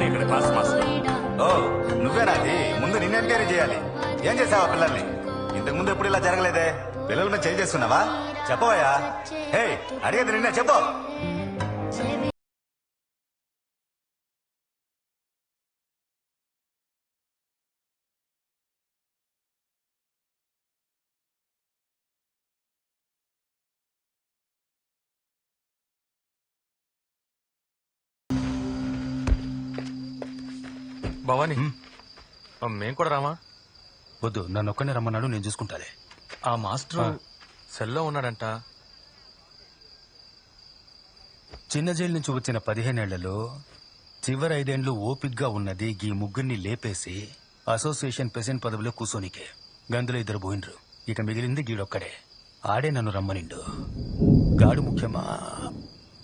ఇక్కడ class master. ఓ నువ్వేనాది? ముందు నిన్ను ఎంక్వైరీ చేయాలి. ఏం చేసావా పిల్లల్ని? ఇంతకు ముందు ఎప్పుడు ఇలా జరగలేదే. పిల్లల మీద చేంజ్ చేసుకున్నావా? చెప్పవయ్యా. హే అడిగేది నిన్నే, చెప్పు. భవాని మేం కూడా రామా? వద్దు, నన్ను ఒక్కనే రమ్మన్నాడు, నేను చూసుకుంటాలే. ఆ మాస్టర్ సెల్లో ఉన్నాడంట. చిన్న జైలు నుంచి వచ్చిన 15 ఏళ్లలో చివరి 5 ఏళ్లు ఓపిగ్గా ఉన్నది ఈ ముగ్గురిని లేపేసి అసోసియేషన్ ప్రెసిడెంట్ పదవిలో కూర్చోనికే. గందులో 2 పోయినరు. ఇక మిగిలింది గీడొక్కడే. ఆడే నన్ను రమ్మనిండు. గాడు ముఖ్యమా